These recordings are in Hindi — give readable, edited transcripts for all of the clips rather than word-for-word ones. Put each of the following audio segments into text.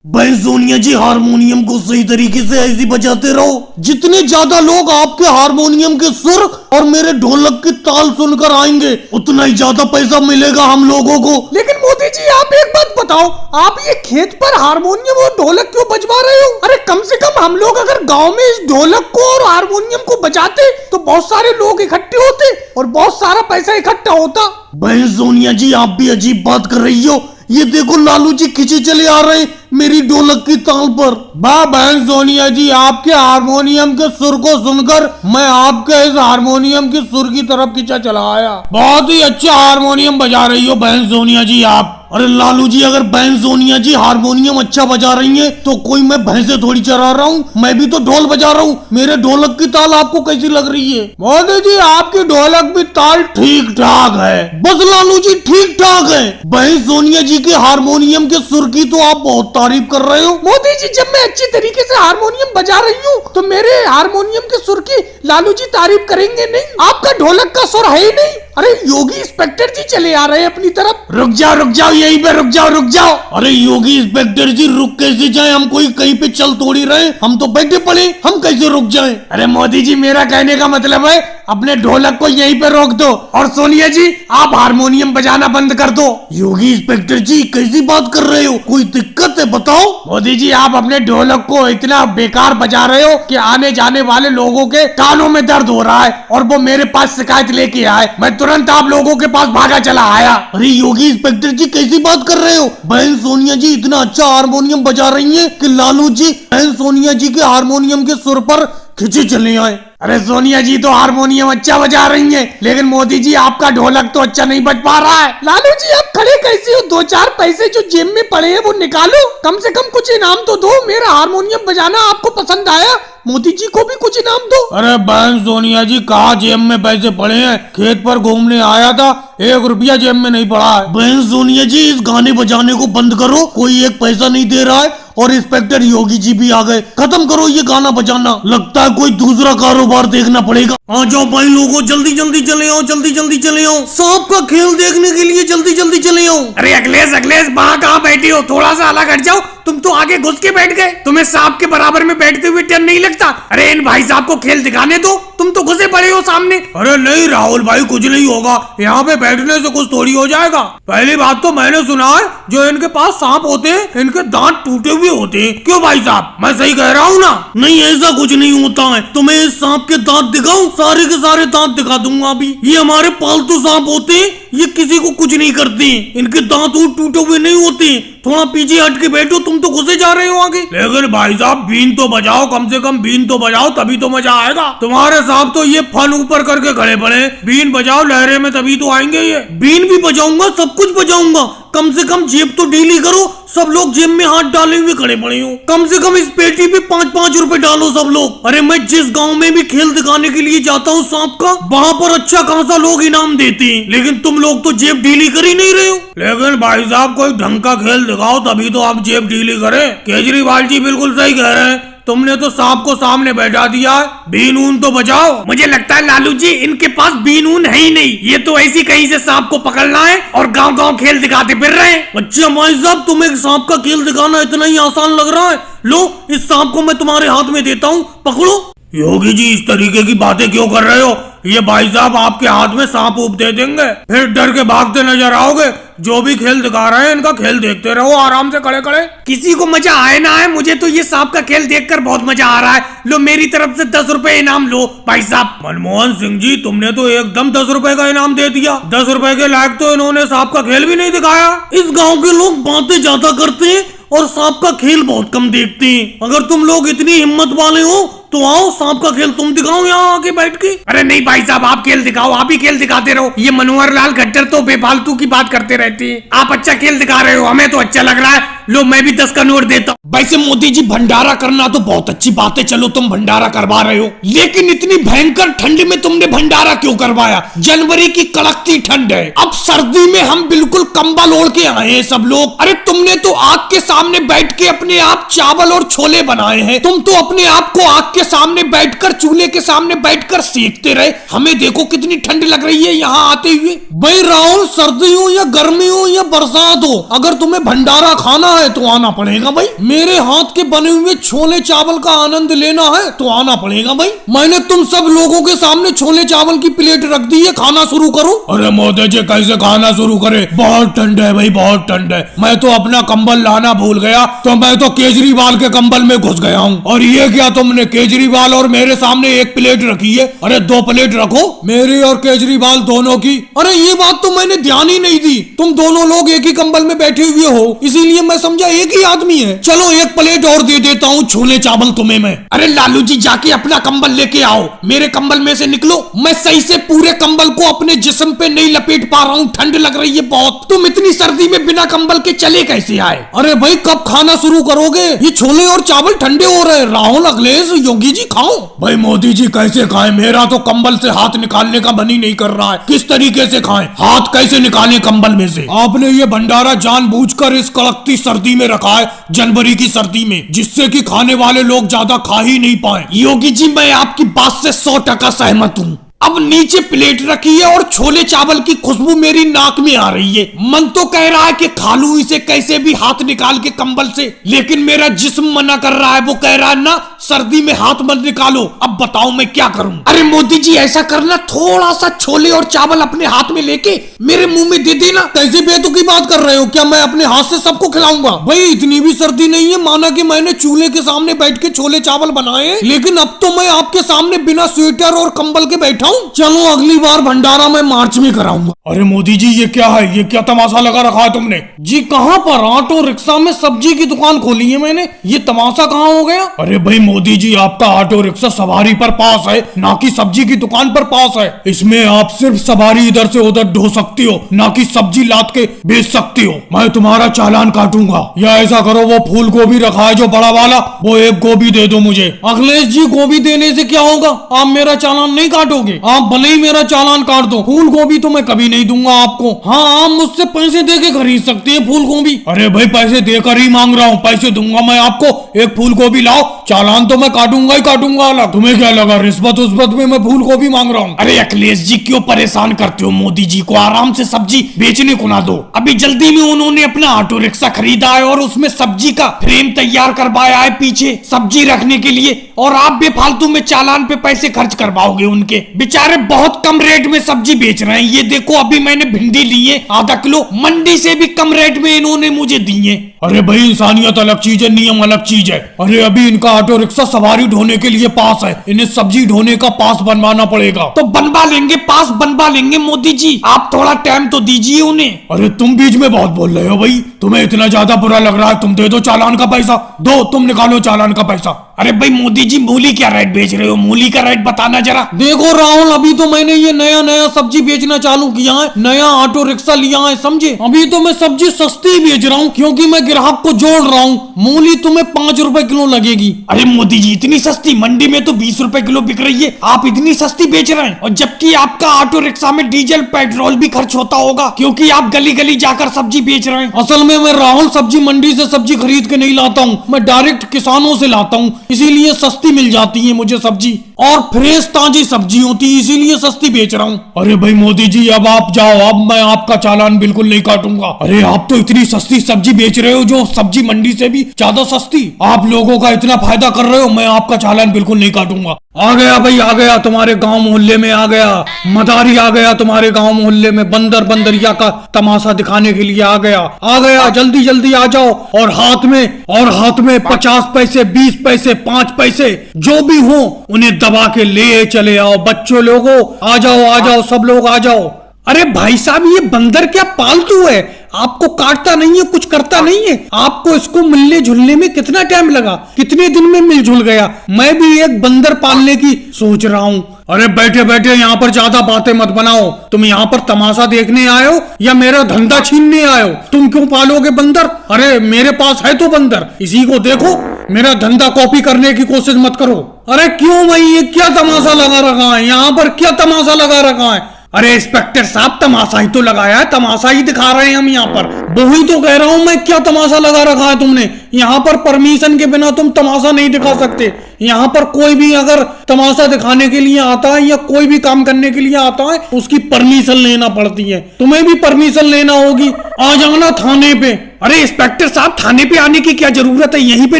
भाई सोनिया जी हारमोनियम को सही तरीके से ऐसे बजाते रहो, जितने ज्यादा लोग आपके हारमोनियम के सुर और मेरे ढोलक की ताल सुनकर आएंगे उतना ही ज्यादा पैसा मिलेगा हम लोगों को। लेकिन मोदी जी आप एक बात बताओ, आप ये खेत पर हारमोनियम और ढोलक क्यों बजवा रहे हो? अरे कम से कम हम लोग अगर गांव में इस ढोलक को और हारमोनियम को बजाते तो बहुत सारे लोग इकट्ठे होते और बहुत सारा पैसा इकट्ठा होता। बहन सोनिया जी आप भी अजीब बात कर रही हो, ये देखो लालू जी खींचे चले आ रहे हैं मेरी ढोलक की ताल पर। वाह बहन सोनिया जी, आपके हारमोनियम के सुर को सुनकर मैं आपके इस हारमोनियम के सुर की तरफ खींचा चला आया। बहुत ही अच्छा हारमोनियम बजा रही हो बहन सोनिया जी आप। अरे लालू जी अगर बहन सोनिया जी हारमोनियम अच्छा बजा रही हैं तो कोई मैं भैंसे थोड़ी चरा रहा हूँ, मैं भी तो ढोल बजा रहा हूँ। मेरे ढोलक की ताल आपको कैसी लग रही है? मोदी जी आपकी ढोलक भी ताल ठीक ठाक है। बस लालू जी ठीक ठाक है। बहन सोनिया जी के हारमोनियम के सुर की तो आप बहुत तारीफ कर रहे हो। मोदी जी जब मैं अच्छी तरीके से हारमोनियम बजा रही हूँ तो मेरे हारमोनियम के सुर की लालू जी तारीफ करेंगे नहीं? आपका ढोलक का सुर है ही नहीं। अरे योगी इंस्पेक्टर जी चले आ रहे हैं अपनी तरफ। रुक जाओ यहीं पे रुक जाओ। अरे योगी इंस्पेक्टर जी रुक कैसे जाए? हम कोई कहीं पे चल तोड़ी रहे, हम तो बैठे पड़े, हम कैसे रुक जाएं? अरे मोदी जी मेरा कहने का मतलब है अपने ढोलक को यहीं पे रोक दो और सोनिया जी आप हारमोनियम बजाना बंद कर दो। योगी इंस्पेक्टर जी कैसी बात कर रहे हो? कोई दिक्कत है बताओ। मोदी जी आप अपने ढोलक को इतना बेकार बजा रहे हो कि आने जाने वाले लोगों के कानों में दर्द हो रहा है और वो मेरे पास शिकायत लेके आए। मैं तुरंत आप लोगों के पास भागा चला आया। अरे योगी इंस्पेक्टर जी कैसी बात कर रहे हो? बहन सोनिया जी इतना अच्छा हारमोनियम बजा रही हैं कि लालू जी बहन सोनिया जी के हारमोनियम के सुर पर खिंचे चले आए। अरे सोनिया जी तो हारमोनियम अच्छा बजा रही हैं, लेकिन मोदी जी आपका ढोलक तो अच्छा नहीं बज पा रहा है। लालू जी आप खड़े कैसे हो? 2-4 पैसे जो जेब में पड़े हैं वो निकालो, कम से कम कुछ इनाम तो दो। मेरा हारमोनियम बजाना आपको पसंद आया, मोदी जी को भी कुछ इनाम दो। अरे बहन सोनिया जी कहाँ जेब में पैसे पड़े हैं? खेत पर घूमने आया था, 1 रुपया जेब में नहीं पड़ा है। बहन सोनिया जी इस गाने बजाने को बंद करो, कोई 1 पैसा नहीं दे रहा है और इंस्पेक्टर योगी जी भी आ गए। खत्म करो ये गाना बजाना, लगता है कोई दूसरा कारोबार देखना पड़ेगा। आ जाओ भाई लोगों जल्दी जल्दी चले आओ, जल्दी चले आओ। सांप का खेल देखने के लिए जल्दी चले आओ। अरे अखिलेश वहाँ कहाँ बैठी हो? थोड़ा सा अलग हट जाओ, तुम तो आगे घुस के बैठ गए। तुम्हें सांप के बराबर में बैठते हुए डर नहीं लगता? अरे इन भाई साहब को खेल दिखाने दो, तुम तो घुसे पड़े हो सामने। अरे नहीं राहुल भाई कुछ नहीं होगा, यहाँ पे बैठने से कुछ थोड़ी हो जाएगा। पहली बात तो मैंने सुना है जो इनके पास सांप होते हैं इनके दांत टूटे हुए होते हैं। क्यों भाई साहब मैं सही कह रहा हूँ ना? नहीं ऐसा कुछ नहीं होता है। तुम्हें इस सांप के दांत दिखाऊं? सारे के सारे दांत दिखा दूंगा अभी। ये हमारे पालतू सांप होते हैं, ये किसी को कुछ नहीं करते, इनके दांत टूटे हुए नहीं होते। थोड़ा पीछे हट के बैठो, तुम तो घुसे जा रहे हो आगे। लेकिन भाई साहब बीन तो बजाओ, कम से कम बीन तो बजाओ तभी तो मजा आएगा। तुम्हारे साहब तो ये फन ऊपर करके खड़े पड़े, बीन बजाओ लहरे में तभी तो आएंगे ये। बीन भी बजाऊंगा, सब कुछ बजाऊंगा, कम से कम जेब तो ढीली करो। सब लोग जेब में हाथ डाले हुए खड़े पड़े हो, कम से कम इस पेटी पे 5-5 रुपए डालो सब लोग। अरे मैं जिस गांव में भी खेल दिखाने के लिए जाता हूँ सांप का, वहाँ पर अच्छा खासा लोग इनाम देते हैं, लेकिन तुम लोग तो जेब ढीली कर ही नहीं रहे हो। लेकिन भाई साहब कोई ढंग का खेल दिखाओ तभी तो आप जेब ढीली करें। केजरीवाल जी बिल्कुल सही कह रहे हैं, तुमने तो सांप को सामने बैठा दिया, बीनून तो बजाओ। मुझे लगता है लालू जी इनके पास बीनून है ही नहीं, ये तो ऐसी कहीं से सांप को पकड़ना है और गांव गांव खेल दिखाते फिर रहे हैं। अच्छा भाई साहब तुम्हें एक सांप का खेल दिखाना इतना ही आसान लग रहा है? लो इस सांप को मैं तुम्हारे हाथ में देता हूँ, पकड़ो। योगी जी इस तरीके की बातें क्यों कर रहे हो? ये भाई साहब आपके हाथ में सांप ऊप दे देंगे, फिर डर के भागते नजर आओगे। जो भी खेल दिखा रहे हैं इनका खेल देखते रहो आराम से खड़े खड़े। किसी को मजा आए ना आए, मुझे तो ये सांप का खेल देखकर बहुत मजा आ रहा है। लो मेरी तरफ से 10 रुपए इनाम लो भाई साहब। मनमोहन सिंह जी तुमने तो एकदम 10 रुपए का इनाम दे दिया। 10 रुपए के लायक तो इन्होंने सांप का खेल भी नहीं दिखाया। इस गाँव के लोग बातें ज्यादा करते हैं और सांप का खेल बहुत कम देखते हैं। अगर तुम लोग इतनी हिम्मत वाले हो तो आओ सांप का खेल तुम दिखाओ यहाँ आके बैठ के। अरे नहीं भाई साहब आप खेल दिखाओ, आप ही खेल दिखाते रहो। ये मनोहर लाल खट्टर तो बेफालतू की बात करते रहते हैं। आप अच्छा खेल दिखा रहे हो, हमें तो अच्छा लग रहा है। लो मैं भी 10 का नोट देता हूँ। वैसे मोदी जी भंडारा करना तो बहुत अच्छी बात है, चलो तुम भंडारा करवा रहे हो, लेकिन इतनी भयंकर ठंड में तुमने भंडारा क्यों करवाया? जनवरी की कड़कती ठंड है, अब सर्दी में हम बिल्कुल कंबल ओढ़ के आए हैं सब लोग। अरे तुमने तो आग के सामने बैठ के अपने आप चावल और छोले बनाए हैं, तुम तो अपने आप को आग के सामने बैठकर चूल्हे के सामने बैठकर सेकते रहे। हमें देखो कितनी ठंड लग रही है यहाँ आते हुए। भाई राहुल सर्दी हो या गर्मी हो या बरसात हो, अगर तुम्हें भंडारा खाना है तो आना पड़ेगा भाई। मेरे हाथ के बने हुए छोले चावल का आनंद लेना है तो आना पड़ेगा भाई। मैंने तुम सब लोगों के सामने छोले चावल की प्लेट रख दी है, खाना शुरू करो। अरे मोदी जी कैसे खाना शुरू करे, बहुत ठंड है भाई, बहुत ठंड है। मैं तो अपना कंबल लाना भूल गया, तो मैं तो केजरीवाल के कंबल में घुस गया हूँ। और ये क्या तुमने केजरीवाल और मेरे सामने एक प्लेट रखी है? अरे 2 प्लेट रखो, मेरी और केजरीवाल दोनों की। अरे ये बात तो मैंने ध्यान ही नहीं दी, तुम दोनों लोग एक ही कंबल में बैठे हुए हो, इसीलिए मैं समझा एक ही आदमी है। चलो 1 प्लेट और दे देता हूँ छोले चावल तुम्हें मैं। अरे लालू जी जाके अपना कंबल लेके आओ, मेरे कंबल में से निकलो। मैं सही से पूरे कंबल को अपने जिस्म पे नहीं लपेट पा रहा हूँ, ठंड लग रही है बहुत। तुम इतनी सर्दी में बिना कंबल के चले कैसे आए? अरे भाई कब खाना शुरू करोगे? ये छोले और चावल ठंडे हो रहे हैं। राहुल, अखिलेश, योगी जी खाओ। भाई मोदी जी कैसे खाएं, मेरा तो कंबल से हाथ निकालने का मन ही नहीं कर रहा है। किस तरीके से खाएं, हाथ कैसे निकालें कंबल में से? आपने ये भंडारा जानबूझकर इस कड़कती सर्दी में रखा है, जनवरी की सर्दी में, जिससे कि खाने वाले लोग ज्यादा खा ही नहीं पाए। योगी जी मैं आपकी बात से 100% सहमत हूँ। अब नीचे प्लेट रखी है और छोले चावल की खुशबू मेरी नाक में आ रही है। मन तो कह रहा है कि खा लूं इसे कैसे भी हाथ निकाल के कंबल से, लेकिन मेरा जिस्म मना कर रहा है। वो कह रहा है ना सर्दी में हाथ मत निकालो। अब बताओ मैं क्या करूं? अरे मोदी जी ऐसा करना, थोड़ा सा छोले और चावल अपने हाथ में लेके मेरे मुंह में दे देना। कैसे बेतुकी बात कर रहे हो? क्या मैं अपने हाथ से सबको खिलाऊंगा? भाई इतनी भी सर्दी नहीं है, माना कि मैंने चूल्हे के सामने बैठ के छोले चावल बनाए, लेकिन अब तो मैं आपके सामने बिना स्वेटर और कंबल के बैठा हूँ। चलो अगली बार भंडारा मैं मार्च में कराऊंगा। अरे मोदी जी ये क्या है, ये क्या तमाशा लगा रखा है तुमने? जी कहाँ पर? ऑटो रिक्शा में सब्जी की दुकान खोली है मैंने, ये तमाशा कहाँ हो गया? अरे भाई मोदी जी आपका ऑटो रिक्शा सवारी पर पास है, ना कि सब्जी की दुकान पर पास है। इसमें आप सिर्फ सवारी इधर से उधर ढो सकती हो, ना कि सब्जी लाद के बेच सकती हो। मैं तुम्हारा चालान काटूंगा। या ऐसा करो वो फूल गोभी रखा है जो बड़ा वाला, वो 1 गोभी दे दो मुझे। अखिलेश जी गोभी देने से क्या होगा? आप मेरा चालान नहीं काटोगे? आप भले ही मेरा चालान काट दो, फूल गोभी तो मैं कभी नहीं दूंगा आपको। हाँ आप मुझसे पैसे दे के खरीद सकते हैं फूल गोभी। अरे भाई पैसे देकर ही मांग रहा हूँ, पैसे दूंगा मैं आपको। 1 फूल गोभी लाओ, चालान तो मैं काटूंगा ही काटूंगा अलग। तुम्हें क्या लगा रिश्वत उस्वत में मैं फूल गोभी मांग रहा हूँ? अरे अखिलेश जी क्यों परेशान करते हो मोदी जी को? आराम से सब्जी बेचने को ना दो। अभी जल्दी में उन्होंने अपना ऑटो रिक्शा खरीदा है और उसमें सब्जी का फ्रेम तैयार करवाया है पीछे सब्जी रखने के लिए, और आप बेफालतू में चालान पे पैसे खर्च करवाओगे उनके। बेचारे बहुत कम रेट में सब्जी बेच रहे हैं। ये देखो अभी मैंने भिंडी ली है आधा किलो, मंडी से भी कम रेट में इन्होंने मुझे दी है। अरे भाई इंसानियत अलग चीज है, नियम अलग चीज है। अरे अभी इनका ऑटो रिक्शा सवारी ढोने के लिए पास है, इन्हें सब्जी ढोने का पास बनवाना पड़ेगा। तो बनवा लेंगे, पास बनवा लेंगे मोदी जी, आप थोड़ा टाइम तो दीजिए उन्हें। अरे तुम बीच में बहुत बोल रहे हो भाई, तुम्हें इतना ज्यादा बुरा लग रहा है? तुम दे दो चालान का पैसा, दो, तुम निकालो चालान का पैसा। अरे भाई मोदी जी मूली क्या रेट बेच रहे हो? मूली का रेट बताना जरा। देखो राहुल अभी तो मैंने ये नया सब्जी बेचना चालू किया है, नया ऑटो रिक्शा लिया है समझे। अभी तो मैं सब्जी सस्ती बेच रहा हूँ क्योंकि मैं ग्राहक को जोड़ रहा हूँ। मूली तुम्हें 5 रुपए किलो लगेगी। अरे मोदी जी इतनी सस्ती? मंडी में तो 20 रुपए किलो बिक रही है, आप इतनी सस्ती बेच रहे हैं। और जबकि आपका ऑटो रिक्शा में डीजल पेट्रोल भी खर्च होता होगा क्योंकि आप गली गली जाकर सब्जी बेच रहे हैं। असल में मैं राहुल सब्जी मंडी से सब्जी खरीद के नहीं लाता हूँ, मैं डायरेक्ट किसानों से लाता हूँ, इसीलिए सस्ती मिल जाती है मुझे सब्जी, और फ्रेश ताजी सब्जी होती है, इसीलिए सस्ती बेच रहा हूँ। अरे भाई मोदी जी अब आप जाओ, अब मैं आपका चालान बिल्कुल नहीं काटूंगा। अरे आप तो इतनी सस्ती सब्जी बेच रहे हो जो सब्जी मंडी से भी ज्यादा सस्ती, आप लोगों का इतना फायदा कर रहे हो, मैं आपका चालान बिल्कुल नहीं काटूंगा। आ गया भाई आ गया, तुम्हारे गांव मोहल्ले में आ गया, मदारी आ गया तुम्हारे गांव मोहल्ले में, बंदर बंदरिया का तमाशा दिखाने के लिए आ गया, जल्दी जल्दी आ जाओ। और हाथ में 50 पैसे, 20 पैसे, 5 पैसे जो भी हो उन्हें दबा के ले चले आओ। बच्चों लोगों आ जाओ, सब लोग आ जाओ। अरे भाई साहब ये बंदर क्या पालतू है? आपको काटता नहीं है, कुछ करता नहीं है। आपको इसको मिलने जुलने में कितना टाइम लगा? कितने दिन में मिल जुल गया? मैं भी एक बंदर पालने की सोच रहा हूँ। अरे बैठे बैठे यहाँ पर ज्यादा बातें मत बनाओ। तुम यहाँ पर तमाशा देखने आए हो या मेरा धंधा छीनने आए हो? तुम क्यों पालोगे बंदर? अरे मेरे पास है तो बंदर, इसी को देखो। मेरा धंधा कॉपी करने की कोशिश मत करो। अरे क्यों भाई, ये क्या तमाशा लगा रखा है? यहाँ पर क्या तमाशा लगा रखा है? अरे इंस्पेक्टर साहब तमाशा ही तो लगाया है, तमाशा ही दिखा रहे हैं हम यहाँ पर। वही तो कह रहा हूँ मैं, क्या तमाशा लगा रखा है तुमने? यहाँ पर परमिशन के बिना तुम तमाशा नहीं दिखा सकते। यहाँ पर कोई भी अगर तमाशा दिखाने के लिए आता है या कोई भी काम करने के लिए आता है उसकी परमिशन लेना पड़ती है। तुम्हें भी परमिशन लेना होगी। आ जाना थाने पे। अरे इंस्पेक्टर साहब थाने पे आने की क्या जरूरत है, यहीं पे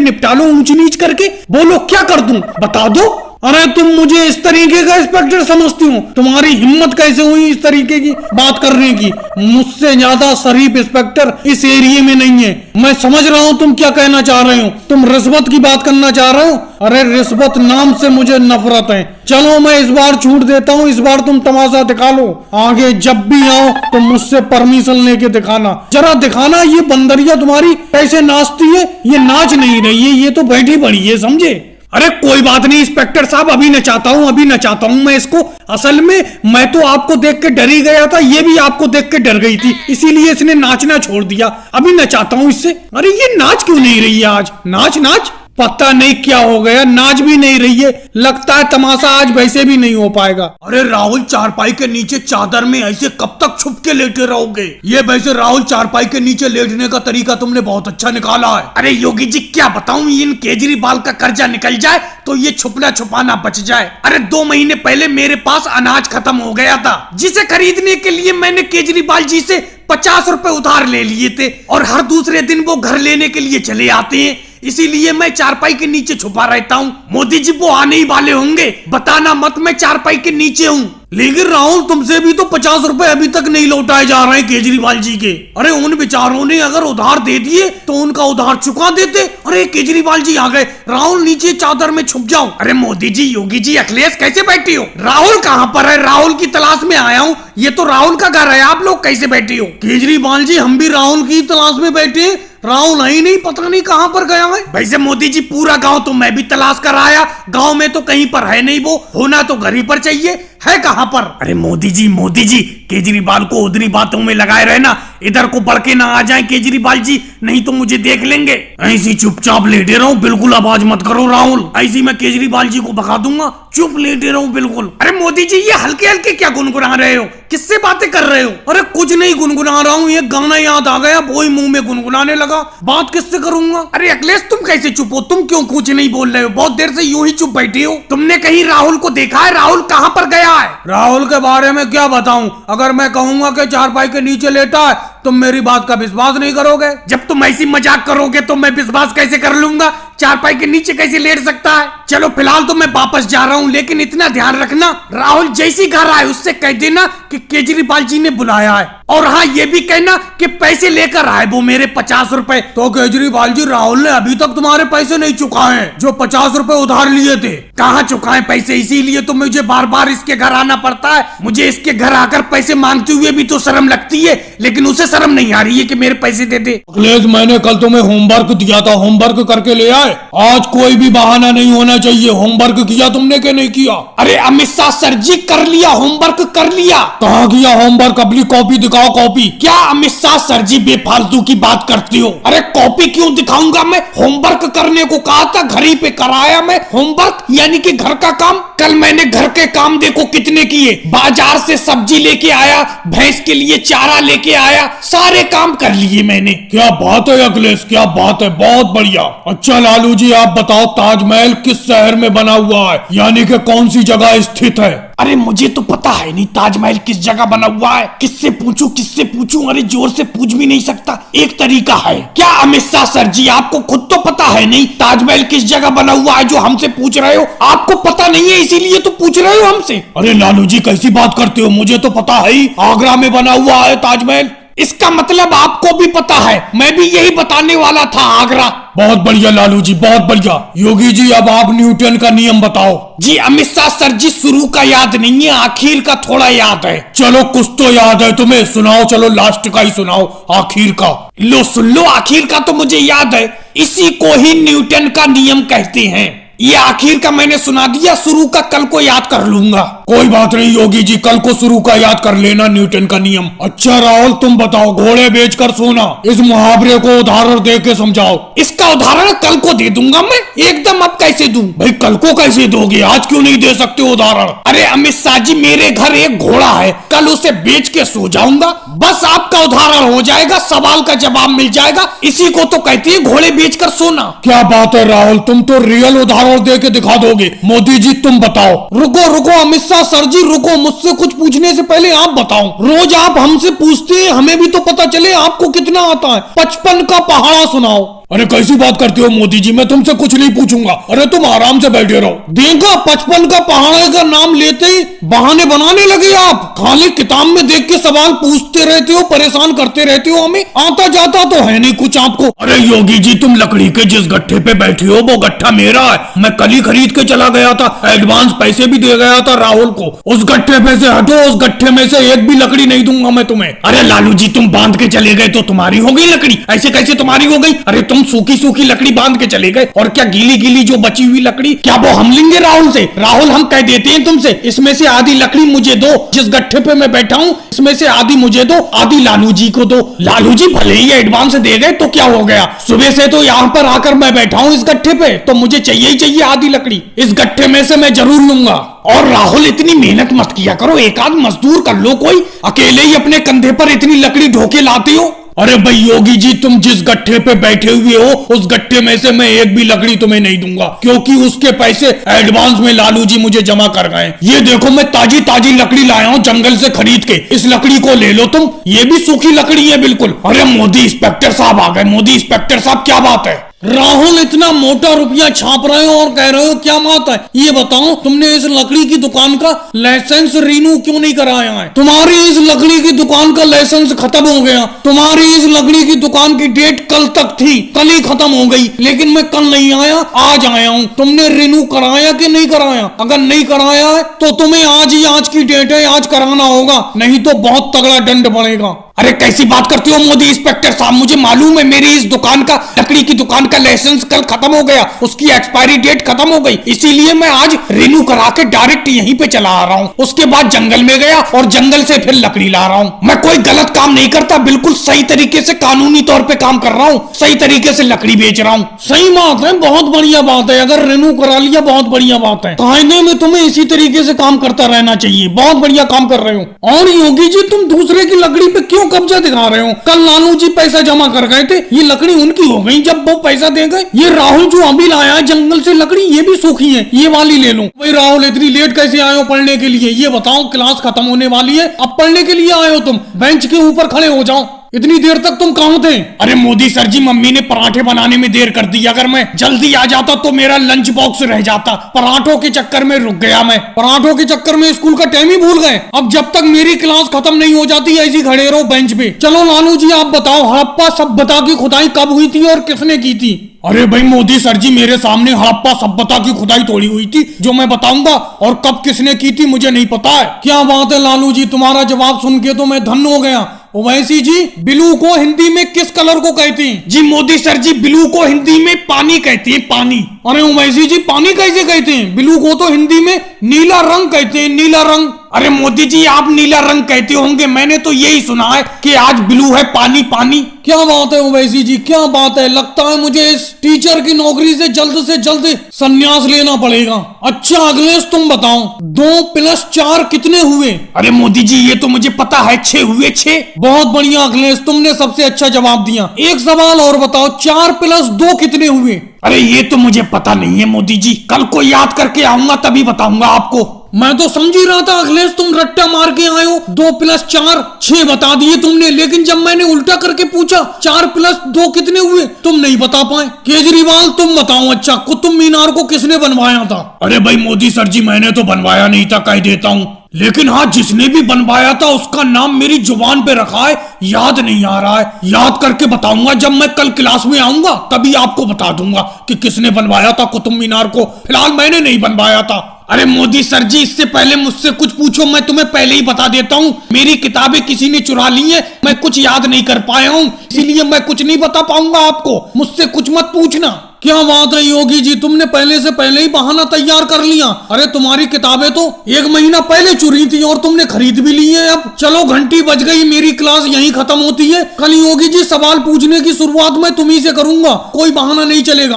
निपटा लो ऊंच नीच करके। बोलो क्या कर दूं, बता दो। अरे तुम मुझे इस तरीके का इंस्पेक्टर समझती हो? तुम्हारी हिम्मत कैसे हुई इस तरीके की बात करने की? मुझसे ज्यादा शरीफ इंस्पेक्टर इस एरिया में नहीं है। मैं समझ रहा हूँ तुम क्या कहना चाह रहे हो। तुम रिश्वत की बात करना चाह रहे हो? अरे रिश्वत नाम से मुझे नफरत है। चलो मैं इस बार छूट देता हूँ, इस बार तुम तमाशा दिखा लो। आगे जब भी आओ तो मुझसे परमिशन लेके दिखाना, जरा दिखाना। ये बंदरिया तुम्हारी कैसे नाचती है, ये नाच नहीं रही है, ये तो बैठी पड़ी है, समझे? अरे कोई बात नहीं इंस्पेक्टर साहब, अभी नचाता हूँ, अभी नचाता हूँ मैं इसको। असल में मैं तो आपको देख के डर ही गया था, ये भी आपको देख के डर गई थी, इसीलिए इसने नाचना छोड़ दिया। अभी नचाता हूँ इससे। अरे ये नाच क्यों नहीं रही है आज? नाच नाच, पता नहीं क्या हो गया, नाच भी नहीं रही है। लगता है तमाशा आज वैसे भी नहीं हो पाएगा। अरे राहुल, चारपाई के नीचे चादर में ऐसे कब तक छुप के लेटे रहोगे? ये वैसे राहुल चारपाई के नीचे लेटने का तरीका तुमने बहुत अच्छा निकाला है। अरे योगी जी क्या बताऊं, इन केजरीवाल का कर्जा निकल जाए तो ये छुपना छुपाना बच जाए। अरे 2 महीने पहले मेरे पास अनाज खत्म हो गया था, जिसे खरीदने के लिए मैंने केजरीवाल जी से 50 रुपए उधार ले लिए थे, और हर दूसरे दिन वो घर लेने के लिए चले आते हैं। इसीलिए मैं चारपाई के नीचे छुपा रहता हूँ। मोदी जी वो आने ही वाले होंगे, बताना मत मैं चारपाई के नीचे हूँ। लेकिन राहुल तुमसे भी तो 50 रुपए अभी तक नहीं लौटाए जा रहे हैं केजरीवाल जी के। अरे उन बेचारों ने अगर उधार दे दिए तो उनका उधार चुका देते। अरे केजरीवाल जी आ गए। राहुल नीचे चादर में छुप जाओ। अरे मोदी जी, योगी जी, अखिलेश कैसे बैठी हो? राहुल कहाँ पर है? राहुल की तलाश में आया हूँ। ये तो राहुल का घर है, आप लोग कैसे बैठी हो? केजरीवाल जी हम भी राहुल की तलाश में बैठे। राहुल है ही नहीं, पता नहीं कहाँ पर गया है। वैसे मोदी जी पूरा गांव तो मैं भी तलाश कर आया, गांव में तो कहीं पर है नहीं वो। होना तो घर ही पर चाहिए, है कहाँ पर? अरे मोदी जी केजरीवाल को उधरी बातों में लगाए रहना, इधर को बढ़ के ना आ जाए केजरीवाल जी, नहीं तो मुझे देख लेंगे। ऐसी चुपचाप लेटे रहो, बिल्कुल आवाज मत करो राहुल, ऐसी मैं केजरीवाल जी को भगा दूंगा। चुप लेटे रहो बिल्कुल। अरे मोदी जी ये हल्के हल्के क्या गुनगुना रहे हो? किससे बातें कर रहे हो? अरे कुछ नहीं गुनगुना रहा हूँ, ये गाना याद आ गया, वो ही मुंह में गुनगुनाने लगा। बात किससे करूंगा? अरे अखिलेश तुम कैसे चुप हो? तुम क्यों कुछ नहीं बोल रहे हो? बहुत देर से यूं ही चुप बैठे हो। तुमने कहीं राहुल को देखा है? राहुल कहाँ पर गया है? राहुल के बारे में क्या बताऊं? अगर मैं कहूंगा कि चारपाई के नीचे लेटा है तुम मेरी बात का विश्वास नहीं करोगे। जब तुम ऐसी मजाक करोगे तो मैं विश्वास कैसे कर लूंगा? चारपाई के नीचे कैसे लेट सकता है? चलो फिलहाल तो मैं वापस जा रहा हूँ, लेकिन इतना ध्यान रखना राहुल जैसी घर आए उससे कह देना कि केजरीवाल जी ने बुलाया है, और हाँ ये भी कहना कि पैसे लेकर आए वो मेरे 50 रुपए। तो केजरीवाल जी राहुल ने अभी तक तुम्हारे पैसे नहीं चुकाए हैं, जो 50 रुपए उधार लिए थे। कहाँ चुकाए पैसे? इसीलिए तो मुझे बार बार इसके घर आना पड़ता है। मुझे इसके घर आकर पैसे मांगते हुए भी तो शर्म लगती है, लेकिन उसे शर्म नहीं आ रही है कि मेरे पैसे दे दे। अखिलेश मैंने कल तुम्हें होमवर्क दिया था, होमवर्क करके ले आए? आज कोई भी बहाना नहीं होना चाहिए। होमवर्क किया तुमने कि नहीं किया? अरे अमित शाह सर जी कर लिया, होमवर्क कर लिया। कहाँ किया होमवर्क? अपनी कॉपी दिखाओ, कॉपी। क्या अमित शाह सर जी बेफालतू की बात करती हो? अरे कॉपी क्यों दिखाऊंगा मैं? होमवर्क करने को कहा था, घर ही पे कराया मैं होमवर्क, यानी कि घर का काम। कल मैंने घर के काम देखो कितने किए। बाजार से सब्जी लेके आया, भैंस के लिए चारा लेके आया, सारे काम कर लिए मैंने। क्या बात है अखिलेश, क्या बात है, बहुत बढ़िया। अच्छा लालू जी आप बताओ, ताजमहल किस शहर में बना हुआ है, यानी कि कौन सी जगह स्थित है? अरे मुझे तो पता है नहीं ताजमहल किस जगह बना हुआ है। किससे पूछूं किससे पूछूं? अरे जोर से पूछ भी नहीं सकता, एक तरीका है। क्या अमित शाह सर जी आपको खुद तो पता है नहीं ताजमहल किस जगह बना हुआ है, जो हमसे पूछ रहे हो? आपको पता नहीं है इसीलिए तो पूछ रहे हो हमसे। अरे लालू जी कैसी बात करते हो, मुझे तो पता है ही, आगरा में बना हुआ है ताजमहल। इसका मतलब आपको भी पता है, मैं भी यही बताने वाला था, आगरा। बहुत बढ़िया लालू जी, बहुत बढ़िया। योगी जी अब आप न्यूटन का नियम बताओ। जी अमित शाह सर जी शुरू का याद नहीं है, आखिर का थोड़ा याद है। चलो कुछ तो याद है तुम्हें, सुनाओ। चलो लास्ट का ही सुनाओ, आखिर का। लो सुन लो, आखिर का तो मुझे याद है, इसी को ही न्यूटन का नियम कहते हैं। ये आखिर का मैंने सुना दिया, शुरू का कल को याद कर लूंगा। कोई बात नहीं योगी जी, कल को शुरू का याद कर लेना न्यूटन का नियम। अच्छा राहुल तुम बताओ, घोड़े बेचकर सोना, इस मुहावरे को उदाहरण दे के समझाओ। इसका उदाहरण कल को दे दूंगा मैं, एकदम। अब कैसे दूं? भाई कल को कैसे दोगे, आज क्यों नहीं दे सकते उदाहरण? अरे अमित शाह जी, मेरे घर एक घोड़ा है, कल उसे बेच के सो जाऊंगा, बस आपका उदाहरण हो जाएगा, सवाल का जवाब मिल जाएगा। इसी को तो कहते हैं घोड़े बेचकर सोना। क्या बात है राहुल, तुम तो रियल उदाहरण दे के दिखा दोगे। मोदी जी तुम बताओ। रुको रुको अमित शाह सर जी, रुको, मुझसे कुछ पूछने से पहले आप बताओ। रोज आप हमसे पूछते हैं, हमें भी तो पता चले आपको कितना आता है। 55 का पहाड़ा सुनाओ। अरे कैसी बात करते हो मोदी जी, मैं तुमसे कुछ नहीं पूछूंगा। अरे तुम आराम से बैठे रहो। देखा, 55 का पहाड़े का नाम लेते ही बहाने बनाने लगे आप। खाली किताब में देख के सवाल पूछते रहते हो, परेशान करते रहते हो हमें। आता जाता तो है नहीं कुछ आपको। अरे योगी जी, तुम लकड़ी के जिस गट्ठे पे बैठे हो वो गट्ठा मेरा है, मैं कल ही खरीद के चला गया था, एडवांस पैसे भी दे गया था राहुल को। उस गट्ठे पे से हटो, उस गट्ठे में से एक भी लकड़ी नहीं दूंगा मैं तुम्हें। अरे लालू जी, तुम बांध के चले गए तो तुम्हारी हो गई लकड़ी, ऐसे कैसे तुम्हारी हो गई? अरे तुम सूखी सूखी लकड़ी बांध के चले गए, और क्या गीली गीली जो बची हुई लकड़ी, क्या वो हम लेंगे राहुल से? राहुल, हम कह देते हैं तुमसे, इसमें से आधी लकड़ी मुझे दो, जिस गट्ठे पे मैं बैठा हूँ इसमें से आधी मुझे दो, आधी लालू जी को दो। लालू जी भले ही एडवांस दे गए तो क्या हो गया, सुबह से तो यहाँ पर आकर मैं बैठा हूँ इस गट्ठे पे, तो मुझे चाहिए ही चाहिए आधी लकड़ी। इस गट्ठे में से मैं जरूर लूंगा। और राहुल, इतनी मेहनत मत किया करो, एक आध मजदूर कर लो कोई, अकेले ही अपने कंधे पर इतनी लकड़ी ढोके लाते हो। अरे भाई योगी जी, तुम जिस गट्ठे पे बैठे हुए हो उस गट्ठे में से मैं एक भी लकड़ी तुम्हें नहीं दूंगा, क्योंकि उसके पैसे एडवांस में लालू जी मुझे जमा कर गए। ये देखो, मैं ताजी ताजी लकड़ी लाया हूँ जंगल से खरीद के, इस लकड़ी को ले लो तुम, ये भी सूखी लकड़ी है बिल्कुल। अरे मोदी इंस्पेक्टर साहब आ गए। मोदी इंस्पेक्टर साहब, क्या बात है? राहुल, इतना मोटा रुपया छाप रहे हो और कह रहे हो क्या बात है? ये बताओ, तुमने इस लकड़ी की दुकान का लाइसेंस रिन्यू क्यों नहीं कराया है? तुम्हारी इस लकड़ी की दुकान का लाइसेंस खत्म हो गया। तुम्हारी इस लकड़ी की दुकान की डेट कल तक थी, कल ही खत्म हो गई, लेकिन मैं कल नहीं आया, आज आया हूँ। तुमने रिन्यू कराया कि नहीं कराया? अगर नहीं कराया है तो तुम्हें आज की डेट है, आज कराना होगा, नहीं तो बहुत तगड़ा दंड पड़ेगा। अरे कैसी बात करते हो मोदी इंस्पेक्टर साहब, मुझे मालूम है मेरी इस दुकान का, लकड़ी की दुकान का लाइसेंस कल खत्म हो गया, उसकी एक्सपायरी डेट खत्म हो गई, इसीलिए मैं आज रिन्यू करा के डायरेक्ट यहीं पे चला आ रहा हूँ। उसके बाद जंगल में गया और जंगल से फिर लकड़ी ला रहा हूँ। मैं कोई गलत काम नहीं करता, बिल्कुल सही तरीके से कानूनी तौर पे काम कर रहा हूँ, सही तरीके से लकड़ी बेच रहा हूँ। सही बात है, बहुत बढ़िया बात है, अगर रिन्यू करा लिया बहुत बढ़िया बात है। कायदे में तुम्हें इसी तरीके से काम करता रहना चाहिए, बहुत बढ़िया काम कर रहे हो। और योगी जी, तुम दूसरे की लकड़ी पे क्यों कब्जा दिखा रहे हो? कल लालू जी पैसा जमा कर गए थे, ये लकड़ी उनकी हो गई जब वो पैसा दे गए। ये राहुल जो अभी लाया है जंगल से लकड़ी, ये भी सूखी है, ये वाली ले लो। भाई राहुल, इतनी लेट कैसे आए हो पढ़ने के लिए? ये बताओ, क्लास खत्म होने वाली है, अब पढ़ने के लिए आए हो तुम? बेंच के ऊपर खड़े हो जाओ, इतनी देर तक तुम कहाँ थे? अरे मोदी सर जी, मम्मी ने पराठे बनाने में देर कर दी, अगर मैं जल्दी आ जाता तो मेरा लंच बॉक्स रह जाता। पराठों के चक्कर में रुक गया मैं, पराठों के चक्कर में स्कूल का टाइम ही भूल गए। अब जब तक मेरी क्लास खत्म नहीं हो जाती ऐसे खड़े रहो बेंच पे। चलो लालू जी, आप बताओ, हड़प्पा सभ्यता की खुदाई कब हुई थी और किसने की थी? अरे भाई मोदी सर जी, मेरे सामने हड़प्पा सभ्यता की खुदाई थोड़ी हुई थी जो मैं बताऊंगा, और कब किसने की थी मुझे नहीं पता है। क्या बात है लालू जी, तुम्हारा जवाब सुन के तो मैं धन्य हो गया। ओवैसी जी, ब्लू को हिंदी में किस कलर को कहते हैं? जी मोदी सर जी, ब्लू को हिंदी में पानी कहते हैं, पानी। अरे ओवैसी जी, पानी कैसे कहते हैं? ब्लू को तो हिंदी में नीला रंग कहते हैं, नीला रंग। अरे मोदी जी, आप नीला रंग कहते होंगे, मैंने तो यही सुना है कि आज ब्लू है पानी, पानी। क्या बात है ओवैसी जी, क्या बात है, लगता है मुझे इस टीचर की नौकरी से जल्द संन्यास लेना पड़ेगा। अच्छा अखिलेश, तुम बताओ, 2 + 4 कितने हुए? अरे मोदी जी, ये तो मुझे पता है, 6 हुए, 6। बहुत बढ़िया अखिलेश, तुमने सबसे अच्छा जवाब दिया। एक सवाल और बताओ, 4 + 2 कितने हुए? अरे ये तो मुझे पता नहीं है मोदी जी, कल को याद करके आऊंगा तभी बताऊंगा आपको। मैं तो समझ ही रहा था अखिलेश, तुम रट्टा मार के आए हो, 2 + 4 6 बता दिए तुमने, लेकिन जब मैंने उल्टा करके पूछा 4 + 2 कितने हुए, तुम नहीं बता पाए। केजरीवाल, तुम बताओ, अच्छा कुतुब मीनार को किसने बनवाया था? अरे भाई मोदी सर जी, मैंने तो बनवाया नहीं था, कह देता हूँ, लेकिन हाँ, जिसने भी बनवाया था उसका नाम मेरी जुबान पे रखा है, याद नहीं आ रहा है, याद करके बताऊंगा जब मैं कल क्लास में आऊंगा, तभी आपको बता दूंगा कि किसने बनवाया था कुतुब मीनार को। फिलहाल मैंने नहीं बनवाया था। अरे मोदी सर जी, इससे पहले मुझसे कुछ पूछो, मैं तुम्हें पहले ही बता देता हूँ, मेरी किताबें किसी ने चुरा ली है, मैं कुछ याद नहीं कर पाया हूँ, इसीलिए मैं कुछ नहीं बता पाऊंगा आपको, मुझसे कुछ मत पूछना। क्या बात रही योगी जी, तुमने पहले से पहले ही बहाना तैयार कर लिया। अरे तुम्हारी किताबें तो 1 महीना पहले चुरी थी और तुमने खरीद भी ली है। अब चलो, घंटी बज गई, मेरी क्लास यहीं खत्म होती है। कल योगी जी सवाल पूछने की शुरुआत मैं तुम्ही से करूंगा, कोई बहाना नहीं चलेगा।